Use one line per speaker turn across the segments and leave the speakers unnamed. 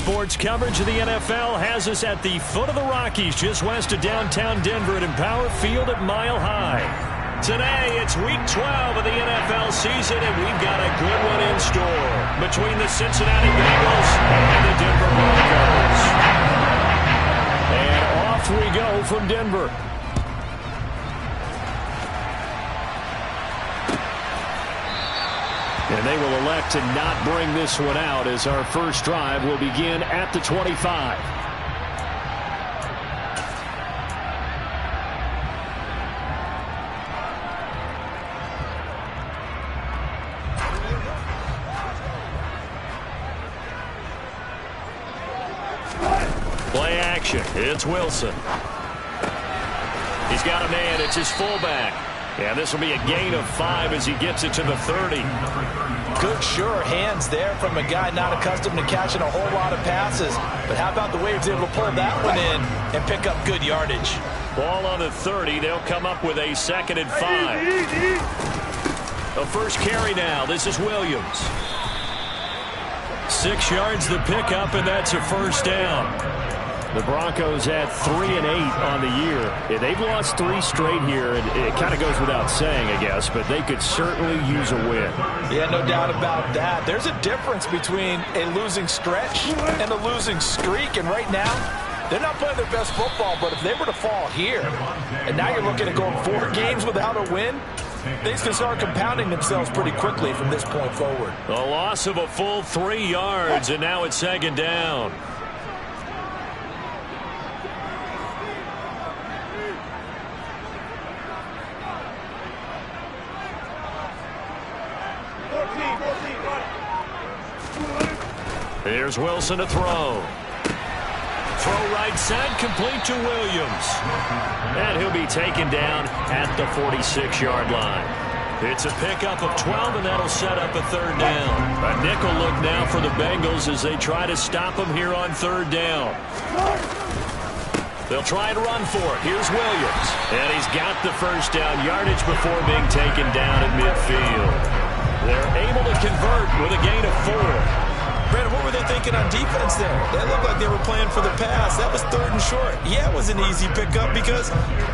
Sports coverage of the NFL has us at the foot of the Rockies, just west of downtown Denver at Empower Field at Mile High. Today, it's Week 12 of the NFL season, and we've got a good one in store between the Cincinnati Bengals and the Denver Broncos. And off we go from Denver. And they will elect to not bring this one out as our first drive will begin at the 25. Play action. It's Wilson. He's got a man. It's his fullback. And this will be a gain of 5 as he gets it to the 30.
Good, sure hands there from a guy not accustomed to catching a whole lot of passes. But how about the way he was able to pull that one in and pick up good yardage?
Ball on the 30. They'll come up with a 2nd and 5. The first carry now. This is Williams. 6 yards the pickup, and that's a first down. The Broncos had 3 and 8 on the year. Yeah, they've lost 3 straight here, and it kind of goes without saying, I guess, but they could certainly use a win.
Yeah, no doubt about that. There's a difference between a losing stretch and a losing streak, and right now, they're not playing their best football, but if they were to fall here, and now you're looking at going 4 games without a win, things can start compounding themselves pretty quickly from this point forward.
A loss of a full 3 yards, and now it's 2nd down. Here's Wilson to throw. Throw right side, complete to Williams. And he'll be taken down at the 46-yard line. It's a pickup of 12, and that'll set up a 3rd down. A nickel look now for the Bengals as they try to stop him here on 3rd down. They'll try and run for it. Here's Williams. And he's got the first down yardage before being taken down at midfield. They're able to convert with a gain of 4.
Brandon, what were they thinking on defense there? They looked like they were playing for the pass. That was 3rd and short. Yeah, it was an easy pickup because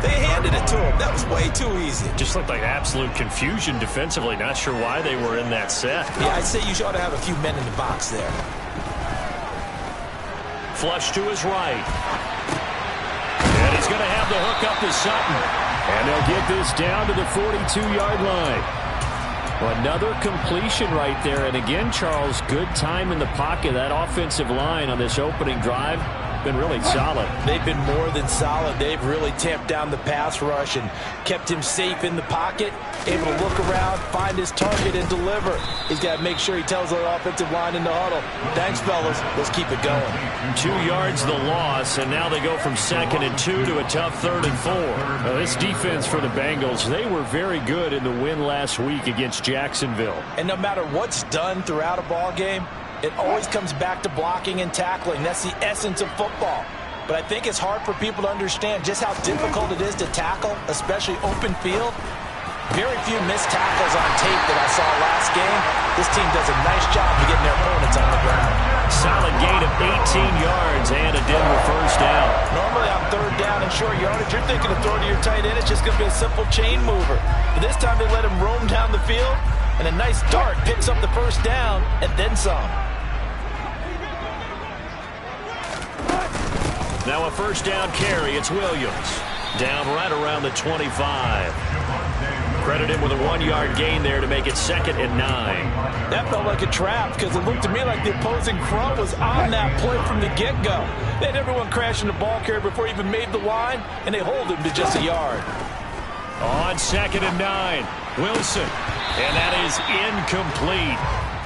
they handed it to him. That was way too easy.
Just looked like absolute confusion defensively. Not sure why they were in that set.
Yeah, I'd say you ought to have a few men in the box there.
Flush to his right. And he's going to have the hook up to Sutton. And they'll get this down to the 42-yard line. Another completion right there. And again, Charles, good time in the pocket. That offensive line on this opening drive been really solid.
They've been more than solid. They've really tamped down the pass rush and kept him safe in the pocket, able to look around, find his target, and deliver. He's got to make sure he tells the offensive line in the huddle, thanks, fellas. Let's keep it going.
2 yards the loss, and now they go from 2nd and 2 to a tough 3rd and 4. This defense for the Bengals, they were very good in the win last week against Jacksonville.
And no matter what's done throughout a ball game, it always comes back to blocking and tackling. That's the essence of football. But I think it's hard for people to understand just how difficult it is to tackle, especially open field. Very few missed tackles on tape that I saw last game. This team does a nice job of getting their opponents on the ground.
Solid gain of 18 yards and a Denver first down.
Normally on 3rd down and short yardage, you're thinking of throwing to your tight end. It's just going to be a simple chain mover. But this time they let him roam down the field, and a nice dart picks up the first down and then some.
Now a first down carry. It's Williams. Down right around the 25. Credit him with a 1-yard gain there to make it 2nd and 9.
That felt like a trap because it looked to me like the opposing front was on that play from the get-go. They had everyone crashing the ball carrier before he even made the line, and they hold him to just a yard.
On 2nd and 9, Wilson. And that is incomplete.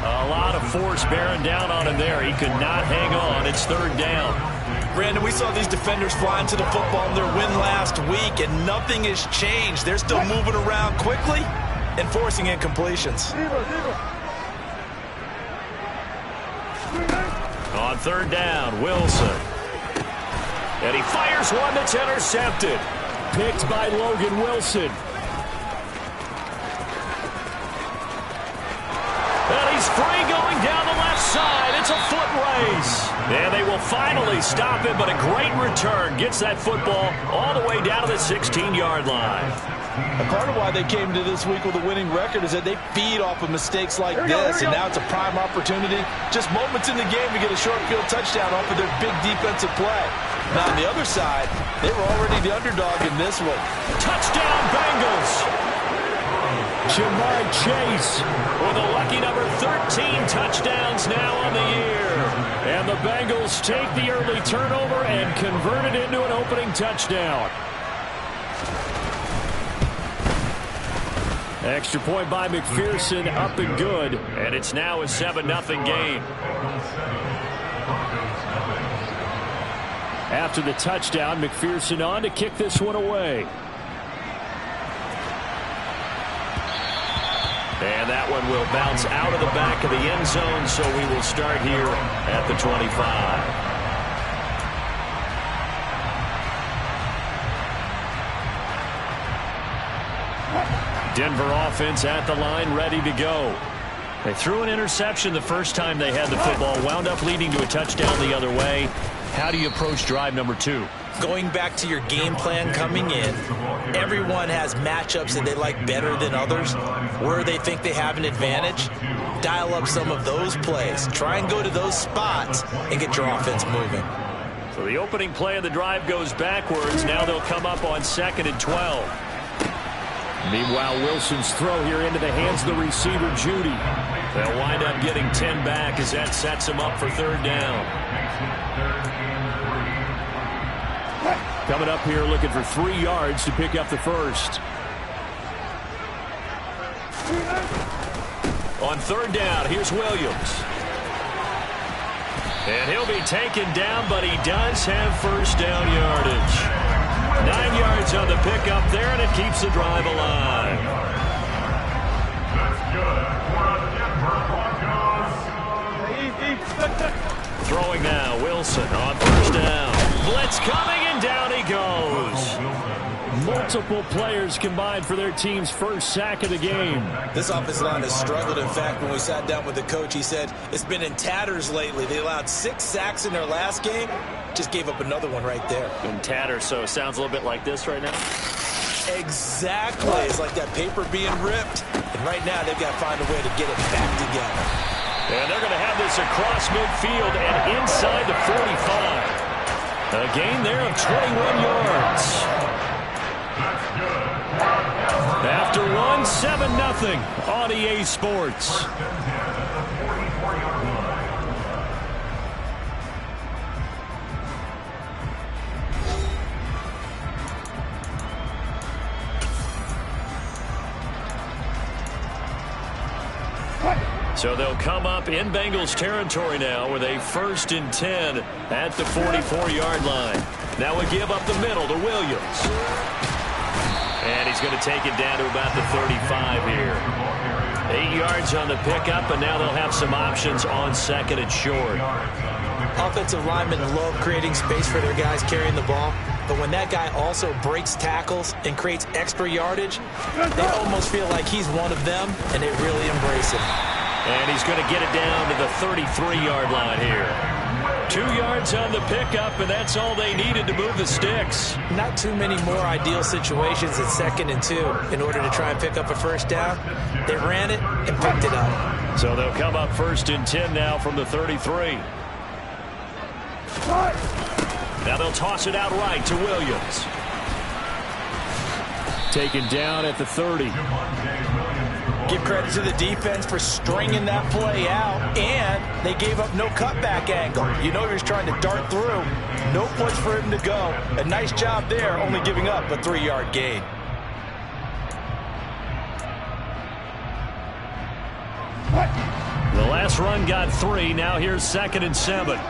A lot of force bearing down on him there. He could not hang on. It's 3rd down.
Brandon, we saw these defenders flying to the football in their win last week, and nothing has changed. They're still moving around quickly and forcing incompletions.
On 3rd down, Wilson. And he fires one that's intercepted. Picked by Logan Wilson. And he's free going down the left side. It's a foot race. And they will finally stop it, but a great return gets that football all the way down to the 16-yard line.
A part of why they came to this week with a winning record is that they feed off of mistakes like this, and now it's a prime opportunity, just moments in the game, to get a short field touchdown off of their big defensive play. Now, on the other side, they were already the underdog in this one.
Touchdown, Bengals! Ja'Marr Chase with a lucky number 13 touchdowns now on the year. And the Bengals take the early turnover and convert it into an opening touchdown. Extra point by McPherson, up and good. And it's now a 7-0 game. After the touchdown, McPherson on to kick this one away. And that one will bounce out of the back of the end zone, so we will start here at the 25. Denver offense at the line, ready to go. They threw an interception the first time they had the football, wound up leading to a touchdown the other way. How do you approach drive number 2?
Going back to your game plan coming in, everyone has matchups that they like better than others, where they think they have an advantage. Dial up some of those plays. Try and go to those spots and get your offense moving.
So the opening play of the drive goes backwards. Now they'll come up on 2nd and 12. Meanwhile, Wilson's throw here into the hands of the receiver, Judy. They'll wind up getting 10 back as that sets them up for 3rd down. Coming up here looking for 3 yards to pick up the first. On 3rd down, here's Williams. And he'll be taken down, but he does have first down yardage. 9 yards on the pickup there, and it keeps the drive alive. Throwing now, Wilson on 1st down. Blitz coming, and down he goes. Multiple players combined for their team's first sack of the game.
This offensive line has struggled. In fact, when we sat down with the coach, he said it's been in tatters lately. They allowed 6 sacks in their last game. Just gave up another one right there.
In tatters, so it sounds a little bit like this right now.
Exactly. It's like that paper being ripped. And right now, they've got to find a way to get it back together.
And they're going to have this across midfield and inside the 45. A gain there of 21 yards. After one, 7-0 on EA Sports. So they'll come up in Bengals territory now with a 1st and 10 at the 44-yard line. Now we give up the middle to Williams. And he's going to take it down to about the 35 here. 8 yards on the pickup, and now they'll have some options on 2nd and short.
Offensive linemen love creating space for their guys carrying the ball. But when that guy also breaks tackles and creates extra yardage, they almost feel like he's one of them, and they really embrace him.
And he's going to get it down to the 33-yard line here. 2 yards on the pickup, and that's all they needed to move the sticks.
Not too many more ideal situations at 2nd and 2 in order to try and pick up a first down. They ran it and picked it up.
So they'll come up 1st and 10 now from the 33. Now they'll toss it out right to Williams. Taken down at the 30.
Give credit to the defense for stringing that play out, and they gave up no cutback angle. You know he was trying to dart through. No place for him to go. A nice job there, only giving up a 3-yard gain.
The last run got 3. Now here's 2nd and 7.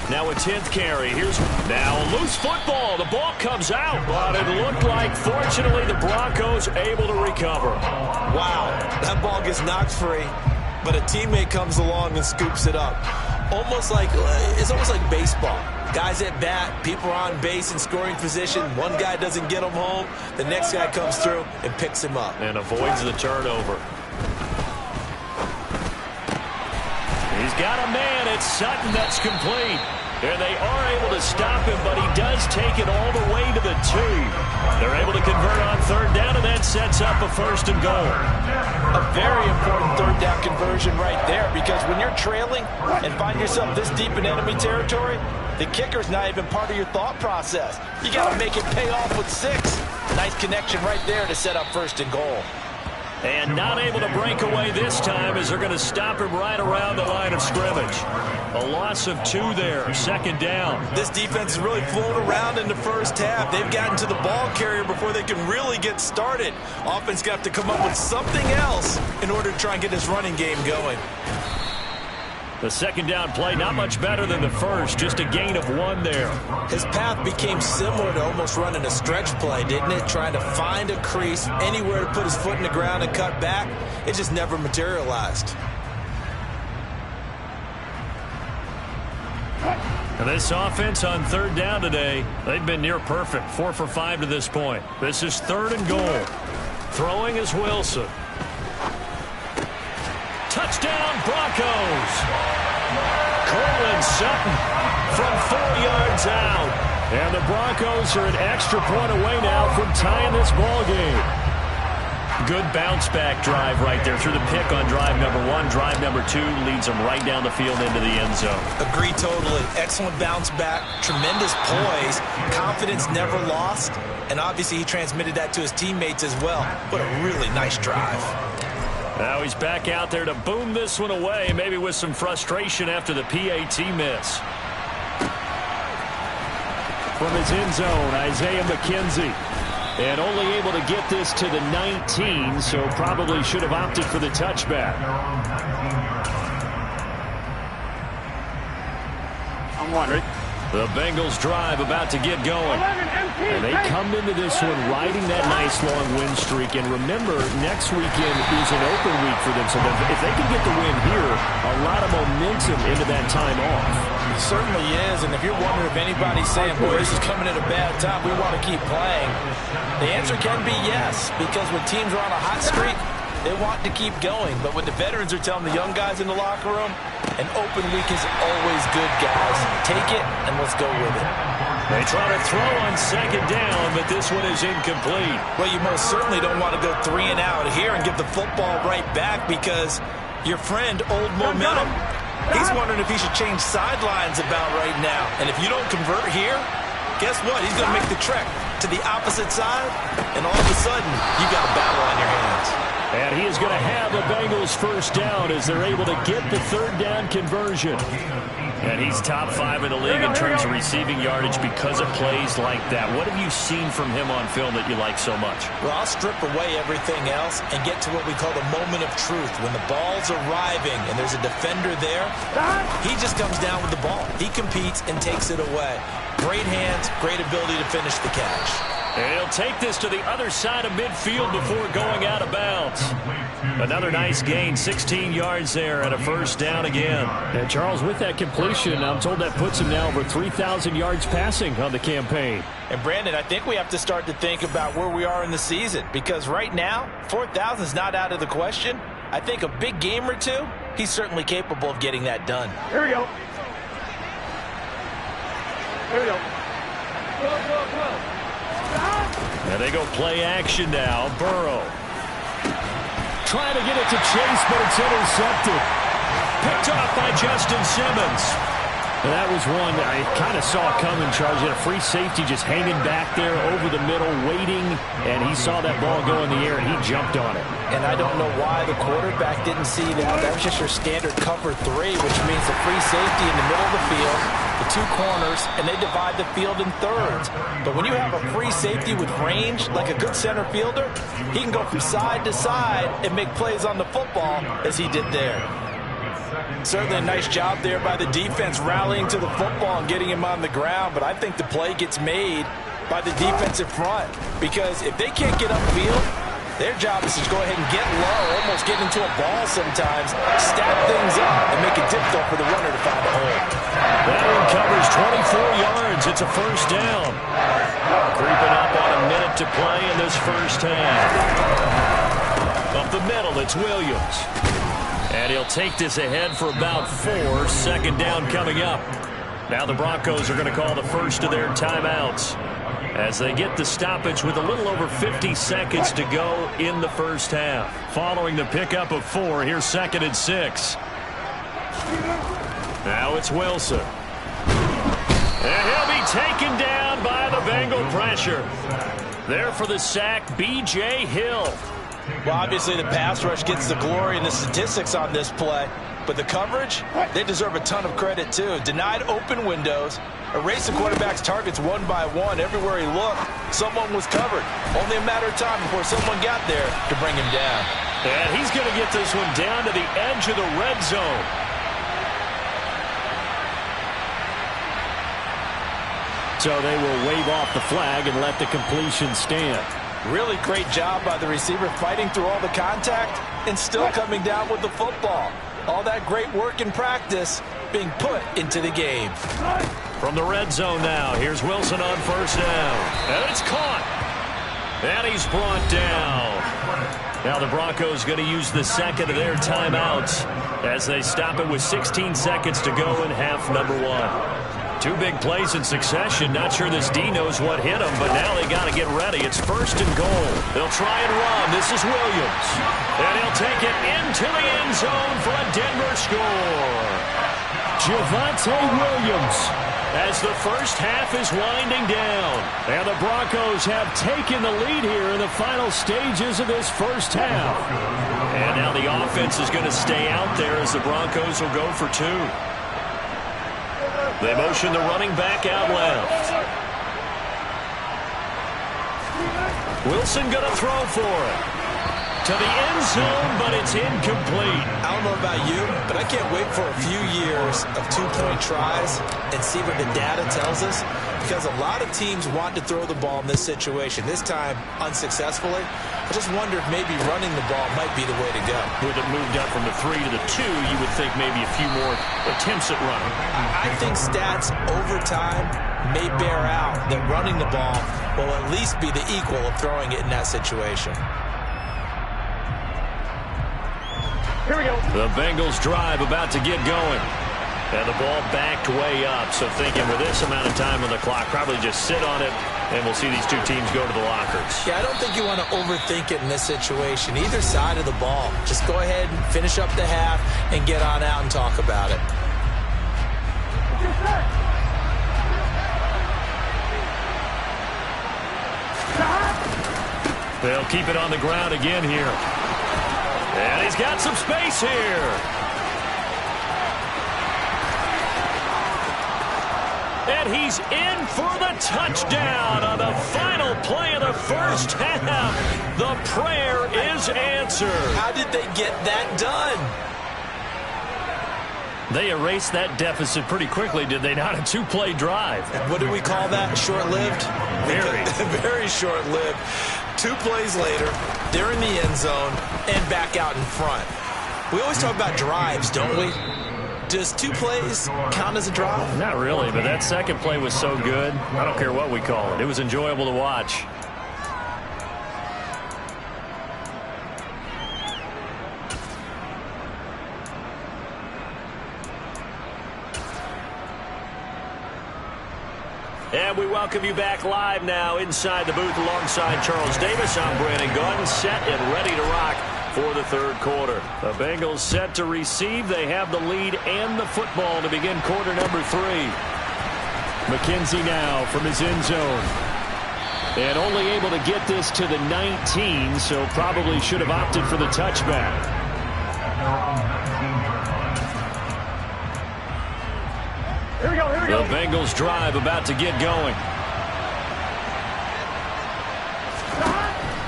Now a 10th carry. Here's now a loose football. The ball comes out, but it looked like, fortunately, the Broncos able to recover.
Wow, that ball gets knocked free, but a teammate comes along and scoops it up. It's almost like baseball. Guys at bat, people are on base in scoring position. One guy doesn't get him home. The next guy comes through and picks him up.
And avoids the turnover. He's got a man. It's Sutton that's complete. And they are able to stop him, but he does take it all the way to the 2. They're able to convert on third down, and that sets up a 1st and goal.
A very important third down conversion right there, because when you're trailing and find yourself this deep in enemy territory, the kicker's not even part of your thought process. You got to make it pay off with 6. Nice connection right there to set up 1st and goal.
And not able to break away this time as they're going to stop him right around the line of scrimmage. A loss of 2 there, 2nd down.
This defense is really flown around in the first half. They've gotten to the ball carrier before they can really get started. Offense got to come up with something else in order to try and get this running game going.
The 2nd down play, not much better than the first, just a gain of 1 there.
His path became similar to almost running a stretch play, didn't it? Trying to find a crease, anywhere to put his foot in the ground and cut back. It just never materialized.
This offense on third down today, they've been near perfect, 4 for 5 to this point. This is 3rd and goal. Throwing is Wilson. Touchdown, Broncos. Courtland Sutton from 4 yards out. And the Broncos are an extra point away now from tying this ball game. Good bounce-back drive right there through the pick on drive number 1. Drive number 2 leads them right down the field into the end zone.
Agree totally. Excellent bounce-back, tremendous poise, confidence never lost, and obviously he transmitted that to his teammates as well. What a really nice drive.
Now he's back out there to boom this one away, maybe with some frustration after the PAT miss. From his end zone, Isaiah McKenzie. And only able to get this to the 19, so probably should have opted for the touchback.
I'm wondering.
The Bengals drive about to get going. And they come into this one riding that nice long win streak. And remember, next weekend is an open week for them. So if they can get the win here, a lot of momentum into that time off.
It certainly is. And if you're wondering if anybody's saying, boy, this is coming at a bad time, we want to keep playing, the answer can be yes. Because when teams are on a hot streak, they want to keep going. But what the veterans are telling the young guys in the locker room, an open week is always good, guys. Take it, and let's go with it.
They try to throw on 2nd down, but this one is incomplete.
Well, you most certainly don't want to go 3 and out here and give the football right back, because your friend, Old Momentum, he's wondering if he should change sidelines about right now. And if you don't convert here, guess what? He's going to make the trek to the opposite side, and all of a sudden, you got a battle on your hands.
And he is going to have the Bengals 1st down as they're able to get the 3rd down conversion. And he's top 5 in the league in terms of receiving yardage because of plays like that. What have you seen from him on film that you like so much?
Well, I'll strip away everything else and get to what we call the moment of truth. When the ball's arriving and there's a defender there, he just comes down with the ball. He competes and takes it away. Great hands, great ability to finish the catch.
And he'll take this to the other side of midfield before going out of bounds. Another nice gain, 16 yards there, and a 1st down again. And Charles, with that completion, I'm told that puts him now over 3,000 yards passing on the campaign.
And Brandon, I think we have to start to think about where we are in the season, because right now, 4,000 is not out of the question. I think a big game or 2, he's certainly capable of getting that done.
Here we go. Here we go. Go.
And they go play action now. Burrow. Trying to get it to Chase, but it's intercepted. Picked off by Justin Simmons. And that was one that I kind of saw coming, Charles. Had a free safety just hanging back there over the middle, waiting, and he saw that ball go in the air, and he jumped on it.
And I don't know why the quarterback didn't see that. That was just your standard cover 3, which means the free safety in the middle of the field, the 2 corners, and they divide the field in thirds. But when you have a free safety with range, like a good center fielder, he can go from side to side and make plays on the football as he did there. Certainly a nice job there by the defense rallying to the football and getting him on the ground, but I think the play gets made by the defensive front, because if they can't get upfield, their job is to go ahead and get low, almost get into a ball sometimes, stack things up, and make it difficult for the runner to find a hole.
That one covers 24 yards. It's a 1st down. Creeping up on a minute to play in this 1st half. Up the middle, it's Williams. And he'll take this ahead for about 4. Second down coming up. Now the Broncos are going to call the first of their timeouts as they get the stoppage with a little over 50 seconds to go in the first half. Following the pickup of 4, here's 2nd and 6. Now it's Wilson. And he'll be taken down by the Bengal pressure. There for the sack, B.J. Hill.
Well, obviously the pass rush gets the glory and the statistics on this play, but the coverage, they deserve a ton of credit too. Denied open windows, erased the quarterback's targets one by one. Everywhere he looked, someone was covered. Only a matter of time before someone got there to bring him down.
And he's going to get this one down to the edge of the red zone. So they will wave off the flag and let the completion stand.
Really great job by the receiver fighting through all the contact and still coming down with the football. All that great work in practice being put into the game.
From the red zone now, here's Wilson on first down. And it's caught. And he's brought down. Now the Broncos going to use the second of their timeouts as they stop it with 16 seconds to go in half number 1. 2 big plays in succession. Not sure this D knows what hit him, but now they got to get ready. It's 1st and goal. They'll try and run. This is Williams. And he'll take it into the end zone for a Denver score. Javonte Williams as the first half is winding down. And the Broncos have taken the lead here in the final stages of this first half. And now the offense is going to stay out there as the Broncos will go for 2. They motion the running back out left. Wilson going to throw for it. To the end zone, but it's incomplete.
I don't know about you, but I can't wait for a few years of 2-point tries and see what the data tells us, because a lot of teams want to throw the ball in this situation. This time, unsuccessfully. I just wonder if maybe running the ball might be the way to go.
With it moved up from the 3 to the 2, you would think maybe a few more attempts at running.
I think stats over time may bear out that running the ball will at least be the equal of throwing it in that situation.
Here we go.
The Bengals drive about to get going. And the ball backed way up. So thinking with this amount of time on the clock, probably just sit on it, and we'll see these 2 teams go to the lockers.
Yeah, I don't think you want to overthink it in this situation. Either side of the ball. Just go ahead and finish up the half and get on out and talk about it.
They'll keep it on the ground again here. And he's got some space here. And he's in for the touchdown on the final play of the first half. The prayer is answered.
How did they get that done?
They erased that deficit pretty quickly, did they not? A 2-play drive.
What do we call that? Short-lived?
Very.
Very short-lived. 2 plays later, they're in the end zone and back out in front. We always talk about drives, don't we? Does 2 plays count as a drive?
Not really, but that second play was so good. I don't care what we call it. It was enjoyable to watch. And we welcome you back live now inside the booth alongside Charles Davis. I'm Brandon Gaudin, set and ready to rock for the 3rd quarter. The Bengals set to receive. They have the lead and the football to begin quarter number 3. McKenzie now from his end zone. And only able to get this to the 19, so probably should have opted for the touchback.
Here we go, here we go.
The Bengals drive about to get going.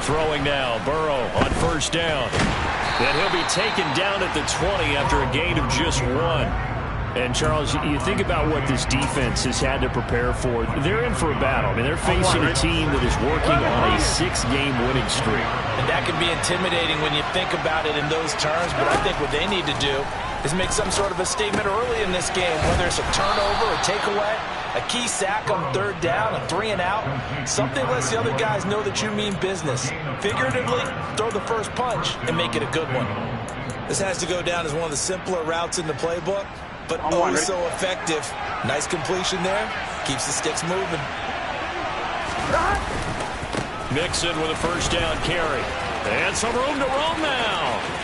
Throwing now, Burrow on first down. And he'll be taken down at the 20 after a gain of just 1. And, Charles, you think about what this defense has had to prepare for. They're in for a battle. I mean, they're facing a team that is working on a 6-game winning streak.
And that can be intimidating when you think about it in those terms, but I think what they need to do is make some sort of a statement early in this game, whether it's a turnover, a takeaway, a key sack on 3rd down, a 3-and-out, something lets the other guys know that you mean business. Figuratively, throw the first punch and make it a good one. This has to go down as one of the simpler routes in the playbook, but oh so effective. Nice completion there. Keeps the sticks moving.
Mixon with a first down carry. And some room to roam now.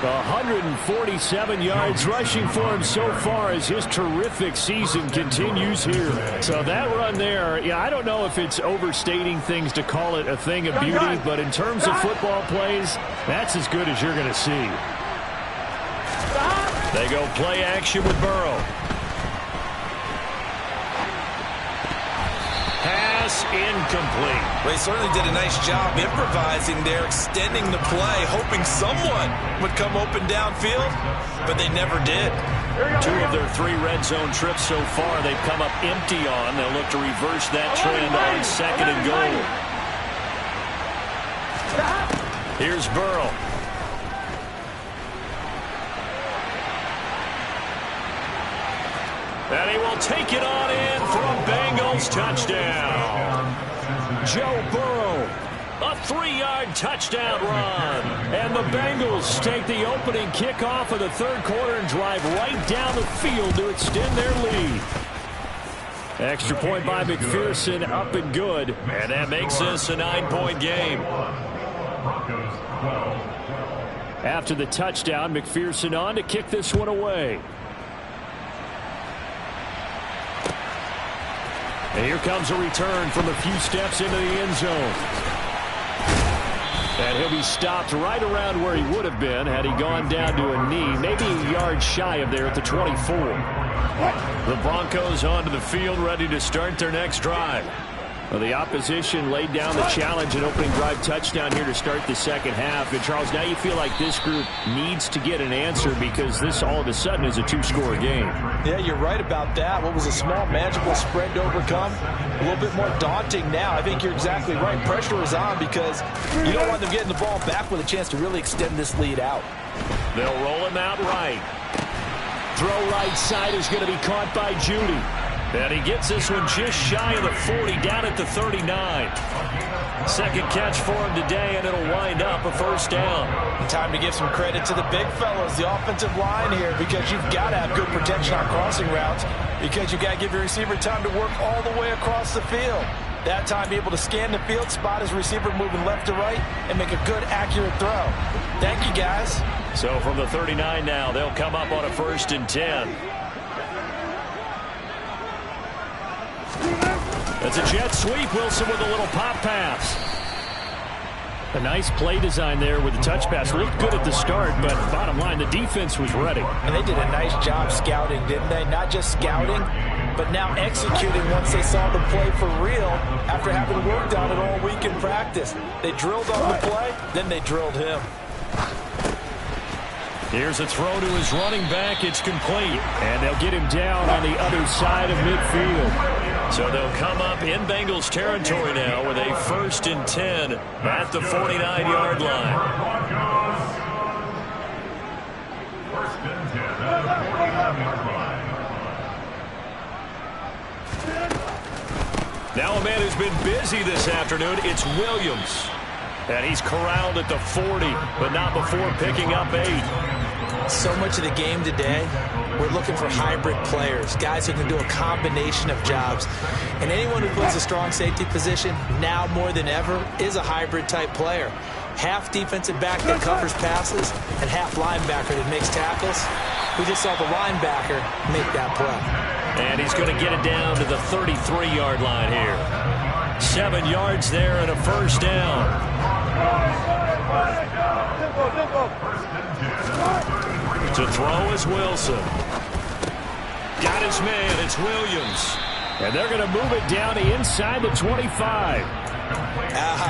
$147 yards rushing for him so far as his terrific season continues here. So that run there, yeah, I don't know if it's overstating things to call it a thing of beauty, but in terms of football plays, that's as good as you're going to see. They go play action with Burrow. Pass incomplete.
Well, he certainly did a nice job improvising there, extending the play, hoping someone would come open downfield, but they never did.
2 of their 3 red zone trips so far they've come up empty on. They'll look to reverse that trend on 2nd and goal. Here's Burrow. And he will take it on in for a Bengals touchdown. Joe Burrow, a 3-yard touchdown run. And the Bengals take the opening kickoff of the 3rd quarter and drive right down the field to extend their lead. Extra point by McPherson, up and good. And that makes this a 9-point game. After the touchdown, McPherson on to kick this one away. And here comes a return from a few steps into the end zone. And he'll be stopped right around where he would have been had he gone down to a knee, maybe a yard shy of there at the 24. The Broncos onto the field, ready to start their next drive. Well, the opposition laid down the challenge and opening drive touchdown here to start the 2nd half. And, Charles, now you feel like this group needs to get an answer because this all of a sudden is a 2-score game.
Yeah, you're right about that. What was a small, manageable spread to overcome, a little bit more daunting now. I think you're exactly right. Pressure is on because you don't want them getting the ball back with a chance to really extend this lead out.
They'll roll him out right. Throw right side is going to be caught by Judy. And he gets this one just shy of the 40, down at the 39. 2nd catch for him today, and it'll wind up a first down.
Time to give some credit to the big fellas, the offensive line here, because you've got to have good protection on crossing routes, because you've got to give your receiver time to work all the way across the field. That time, be able to scan the field, spot his receiver moving left to right, and make a good, accurate throw. Thank you, guys.
So from the 39 now, they'll come up on a 1st and 10. That's a jet sweep. Wilson with a little pop pass. A nice play design there with the touch pass. Looked good at the start, but bottom line, the defense was ready.
And they did a nice job scouting, didn't they? Not just scouting, but now executing once they saw the play for real after having worked on it all week in practice. They drilled on the play, then they drilled him.
Here's a throw to his running back. It's complete. And they'll get him down on the other side of midfield. So they'll come up in Bengals territory now with a 1st and 10 at the 49-yard line.
1st and 10 at the 49-yard line.
Now a man who's been busy this afternoon, it's Williams. And he's corralled at the 40, but not before picking up 8.
So much of the game today, we're looking for hybrid players, guys who can do a combination of jobs. And anyone who plays a strong safety position, now more than ever, is a hybrid type player. Half defensive back that covers passes, and half linebacker that makes tackles. We just saw the linebacker make that play.
And he's going to get it down to the 33-yard line here. 7 yards there and a first down. To throw is Wilson. Got his man. It's Williams. And they're going to move it down to inside the 25.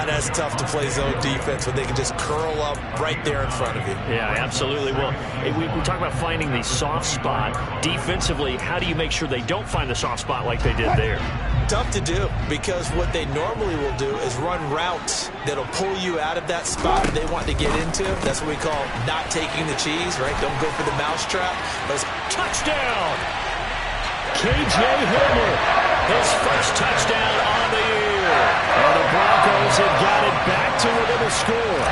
That's tough to play zone defense when they can just curl up right there in front of you.
Yeah, absolutely. Well, we talk about finding the soft spot. Defensively, how do you make sure they don't find the soft spot like they did there?
Tough to do, because what they normally will do is run routes that'll pull you out of that spot they want to get into. That's what we call not taking the cheese, right? Don't go for the mousetrap.
Touchdown! K.J. Hamler, his first touchdown on the year. And the Broncos have score.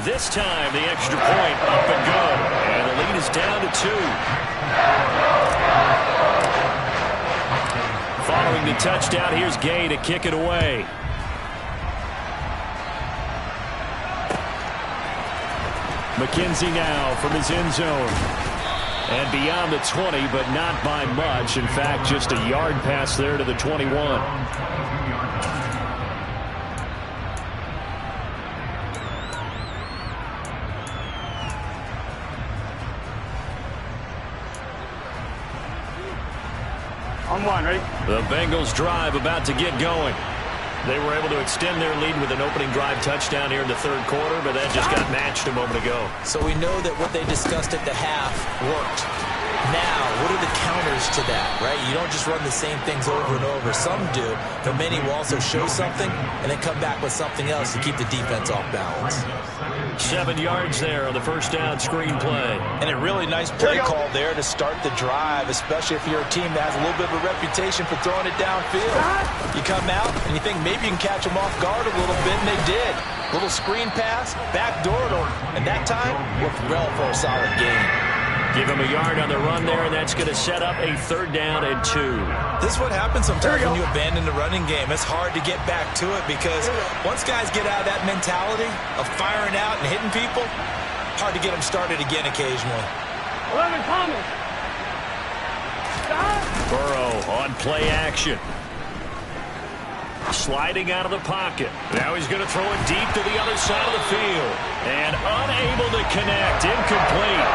This time, the extra point up and good. And the lead is down to 2. Following the touchdown, here's Gay to kick it away. McKenzie now from his end zone. And beyond the 20, but not by much. In fact, just a yard pass there to the 21.
On one, ready?
The Bengals drive about to get going. They were able to extend their lead with an opening drive touchdown here in the third quarter, but that just got matched a moment ago.
So we know that what they discussed at the half worked. Now, what are the counters to that, right? You don't just run the same things over and over. Some do, but many will also show something and then come back with something else to keep the defense off balance.
7 yards there on the first down screen play.
And a really nice play call there to start the drive, especially if you're a team that has a little bit of a reputation for throwing it downfield. You come out and you think maybe you can catch them off guard a little bit, and they did. Little screen pass, backdoor to them, and that time worked well for a solid gain.
Give him a yard on the run there, and that's going to set up a 3rd down and 2.
This is what happens sometimes when you abandon the running game. It's hard to get back to it because once guys get out of that mentality of firing out and hitting people, hard to get them started again occasionally.
11 coming.
Burrow on play action. Sliding out of the pocket. Now he's going to throw it deep to the other side of the field. And unable to connect. Incomplete.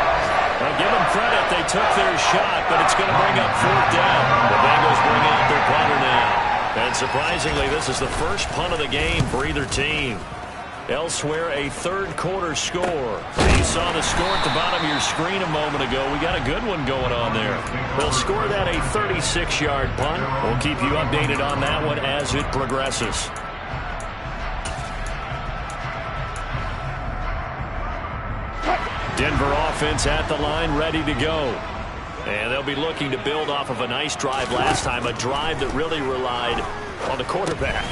Well, give them credit. They took their shot, but it's going to bring up 4th down. The Bengals bring out their punter now. And surprisingly, this is the first punt of the game for either team. Elsewhere, a third quarter score. You saw the score at the bottom of your screen a moment ago. We got a good one going on there. They'll score that a 36-yard punt. We'll keep you updated on that one as it progresses. Denver offense at the line, ready to go. And they'll be looking to build off of a nice drive last time, a drive that really relied on the quarterback.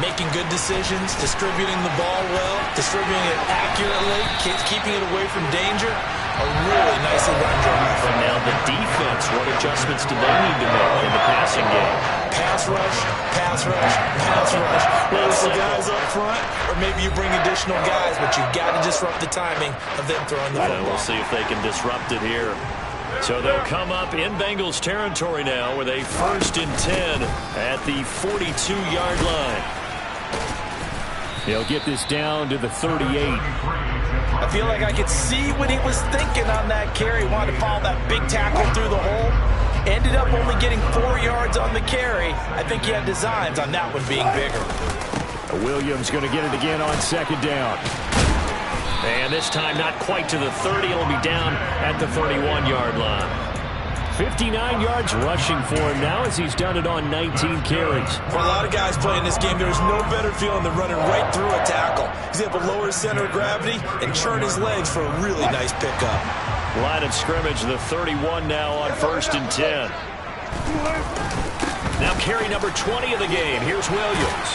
Making good decisions, distributing the ball well, distributing it accurately, keeping it away from danger. A really nicely run drive.
And now the defense, what adjustments do they need to make in the passing game?
Pass rush, pass rush, pass rush. Whether it's the guys up front or maybe you bring additional guys, but you've got to disrupt the timing of them throwing the football.
We'll see if they can disrupt it here. So they'll come up in Bengals territory now with a 1st and 10 at the 42-yard line. They'll get this down to the 38.
I feel like I could see what he was thinking on that carry. Wanted to follow that big tackle through the hole. Ended up only getting 4 yards on the carry. I think he had designs on that one being bigger.
Williams going to get it again on 2nd down. And this time not quite to the 30. It'll be down at the 31-yard line. 59 yards rushing for him now as he's done it on 19 carries.
For a lot of guys playing this game, there's no better feeling than running right through a tackle. He's able to lower his center of gravity and churn his legs for a really nice pickup.
Line of scrimmage, the 31 now on 1st and 10. Now carry number 20 of the game. Here's Williams.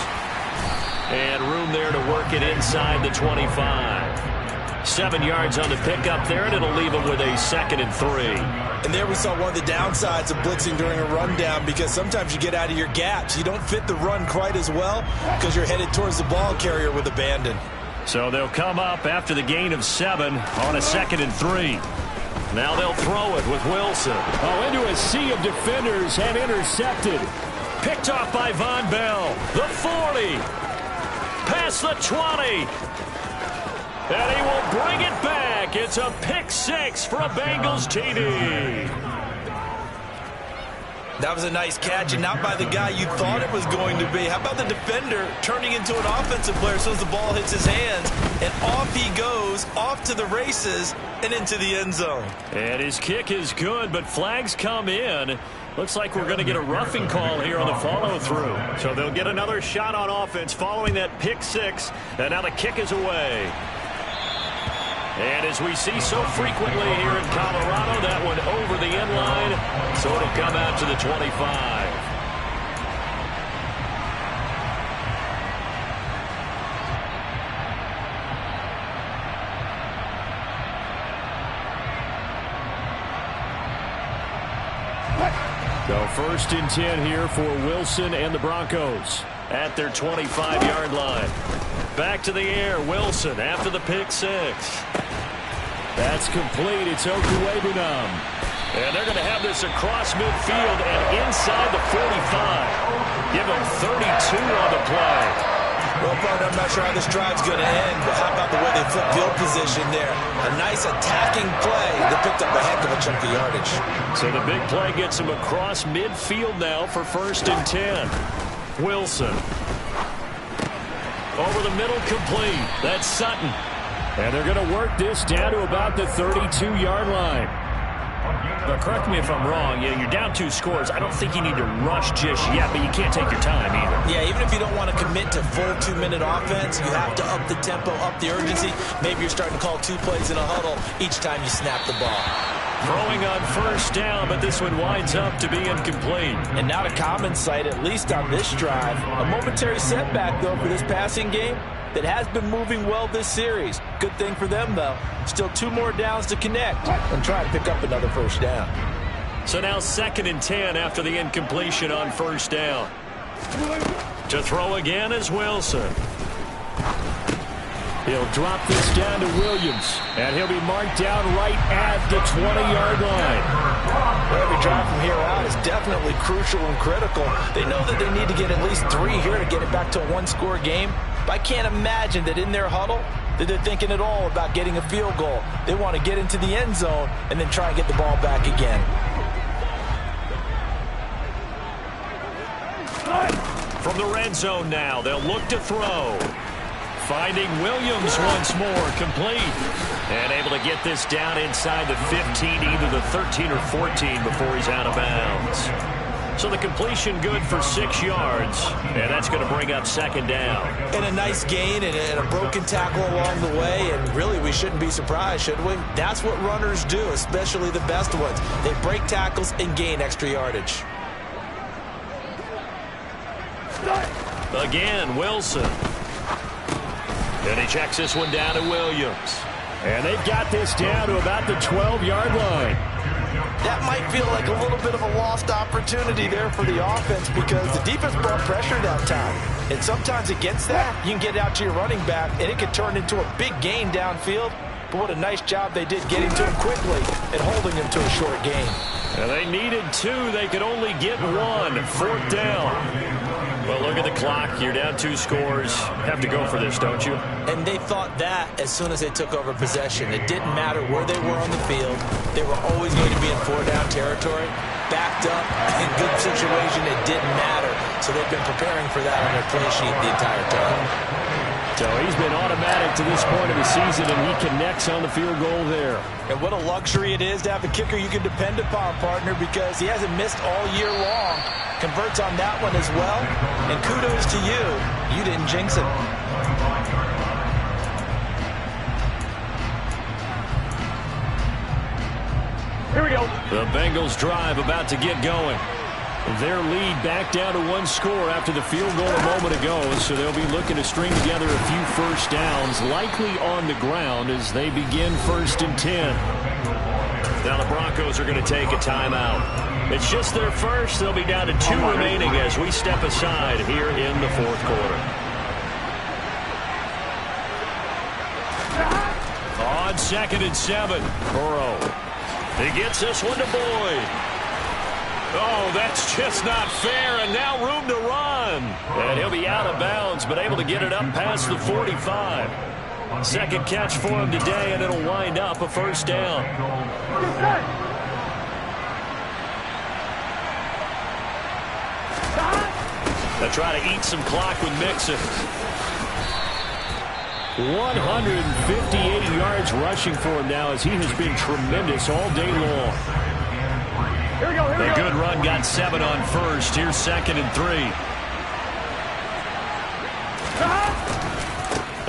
And room there to work it inside the 25. 7 yards on the pickup there, and it'll leave him with a 2nd and 3.
And there we saw one of the downsides of blitzing during a rundown, because sometimes you get out of your gaps. You don't fit the run quite as well because you're headed towards the ball carrier with abandon.
So they'll come up after the gain of 7 on a 2nd and 3. Now they'll throw it with Wilson. Oh, into a sea of defenders and intercepted. Picked off by Von Bell. The 40. Past the 20. And he will bring it back. It's a pick 6 for a Bengals TD.
That was a nice catch, and not by the guy you thought it was going to be. How about the defender turning into an offensive player as soon as the ball hits his hands, and off he goes, off to the races, and into the end zone.
And his kick is good, but flags come in. Looks like we're going to get a roughing call here on the follow-through. So they'll get another shot on offense following that pick 6, and now the kick is away. And as we see so frequently here in Colorado, that one over the end line, so it'll come out to the 25. So 1st and 10 here for Wilson and the Broncos at their 25-yard line. Back to the air, Wilson after the pick 6. That's complete. It's Okwuegbunam. And they're going to have this across midfield and inside the 45. Give them 32 on the play.
Well, partner, I'm not sure how this drive's going to end, but how about the way they flip field position there? A nice attacking play that picked up a heck of a chunk of yardage.
So the big play gets him across midfield now for 1st and 10. Wilson. Over the middle, complete. That's Sutton. And they're going to work this down to about the 32-yard line. But correct me if I'm wrong, you're down 2 scores. I don't think you need to rush just yet, but you can't take your time either.
Yeah, even if you don't want to commit to full 2-minute offense, you have to up the tempo, up the urgency. Maybe you're starting to call 2 plays in a huddle each time you snap the ball.
Throwing on 1st down, but this one winds up to be incomplete.
And now to common sight, at least on this drive. A momentary setback, though, for this passing game that has been moving well this series. Good thing for them, though. Still 2 more downs to connect and try to pick up another 1st down.
So now 2nd and 10 after the incompletion on 1st down. To throw again is Wilson. He'll drop this down to Williams, and he'll be marked down right at the 20-yard line.
Every drive from here out is definitely crucial and critical. They know that they need to get at least 3 here to get it back to a 1-score game. But I can't imagine that in their huddle that they're thinking at all about getting a field goal. They want to get into the end zone and then try and get the ball back again.
From the red zone now, they'll look to throw. Finding Williams once more, complete. And able to get this down inside the 15, either the 13 or 14 before he's out of bounds. So the completion good for 6 yards, and that's going to bring up 2nd down.
And a nice gain and a broken tackle along the way, and really we shouldn't be surprised, should we? That's what runners do, especially the best ones. They break tackles and gain extra yardage.
Again, Wilson. And he checks this one down to Williams. And they've got this down to about the 12-yard line.
That might feel like a little bit of a lost opportunity there for the offense because the defense brought pressure that time. And sometimes against that, you can get out to your running back, and it could turn into a big gain downfield. But what a nice job they did getting to him quickly and holding him to a short gain.
And they needed 2. They could only get 1. 4th down. Well, look at the clock. You're down 2 scores. Have to go for this, don't you?
And they thought that as soon as they took over possession. It didn't matter where they were on the field. They were always going to be in 4-down territory. Backed up, in good situation, it didn't matter. So they've been preparing for that on their play sheet the entire time.
So he's been automatic to this point of the season, and he connects on the field goal there.
And what a luxury it is to have a kicker you can depend upon, partner, because he hasn't missed all year long. Converts on that one as well. And kudos to you. You didn't jinx it.
Here we go.
The Bengals drive about to get going. Their lead back down to 1 score after the field goal a moment ago, so they'll be looking to string together a few 1st downs, likely on the ground as they begin 1st and 10. Now the Broncos are going to take a timeout. It's just their first. They'll be down to 2 remaining as we step aside here in the 4th quarter. On 2nd and 7, Burrow. He gets this one to Boyd. Oh, that's just not fair, and now room to run. And he'll be out of bounds, but able to get it up past the 45. 2nd catch for him today, and it'll wind up a 1st down. They'll try to eat some clock with Mixon. 158 yards rushing for him now as he has been tremendous all day long.
Here we go, here we go.
A good run got 7 on 1st. Here's 2nd and 3.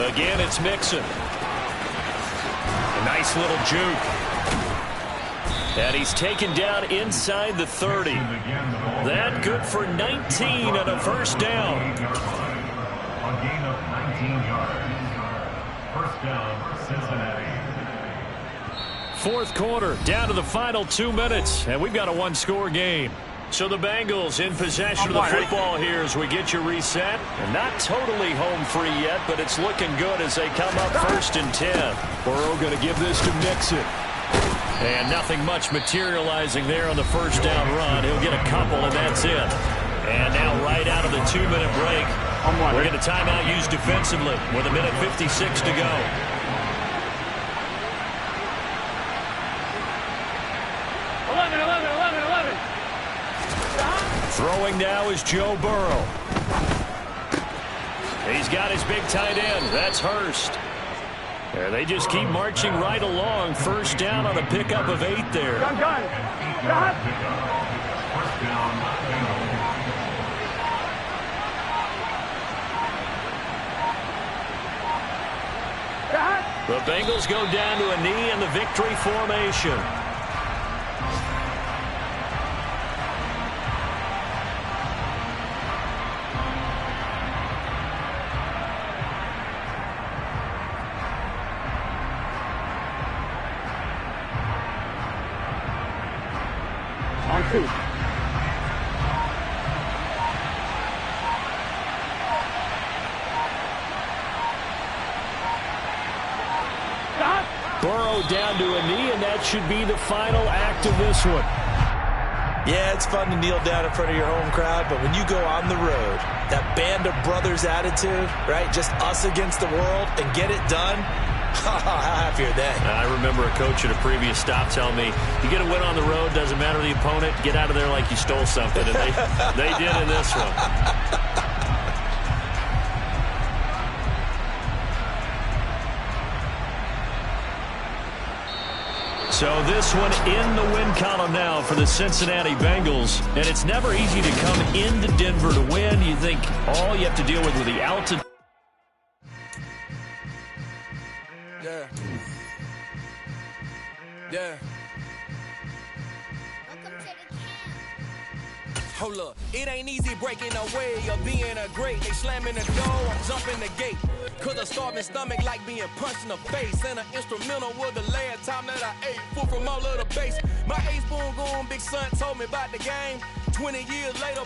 Again, it's Mixon. A nice little juke. And he's taken down inside the 30. That good for 19 and a 1st down.
A gain of 19 yards. 1st down, Cincinnati.
fourth quarter, down to the final 2 minutes, and we've got a one-score game. So the Bengals in possession of the football here as we get you reset. And not totally home free yet, but it's looking good as they come up 1st and 10. Burrow going to give this to Mixon. And nothing much materializing there on the first down run. He'll get a couple, and that's it. And now right out of the 2-minute break, we're going to timeout used defensively with 1:56 to go. Throwing now is Joe Burrow. He's got his big tight end. That's Hurst. There, they just keep marching right along. First down on a pickup of 8 there.
Gun.
The Bengals go down to a knee in the victory formation.
On 2.
Burrow down to a knee, and that should be the final act of this one.
Yeah, it's fun to kneel down in front of your home crowd, but when you go on the road, that band of brothers attitude, right, just us against the world, and get it done, how happy are they?
I remember a coach at a previous stop telling me, you get a win on the road, doesn't matter the opponent, get out of there like you stole something, and they did in this one. So this one in the win column now for the Cincinnati Bengals. And it's never easy to come into Denver to win. You think all you have to deal with the altitude.
Yeah. Hold up, it ain't easy breaking away or being a great. They slamming the door, I'm jumping the gate. Cause a starving stomach like being punched in the face. And an instrumental was the last time that I ate. Food from all of the base. My ace boom goon, big son told me about the game. 20 years later,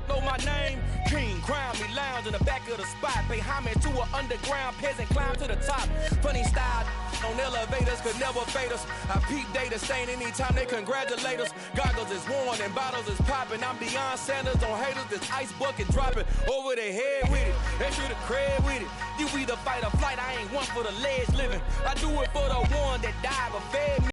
know my name. King, crown me, lounge in the back of the spot. Pay homage to an underground peasant, climb to the top. Funny style on elevators could never fade us. I peep data stain anytime they congratulate us. Goggles is worn and bottles is popping. I'm Deion Sanders on haters, this ice bucket dropping over their head with it. They should have cred with it. You either fight or flight, I ain't one for the ledge living. I do it for the one that died but fed me.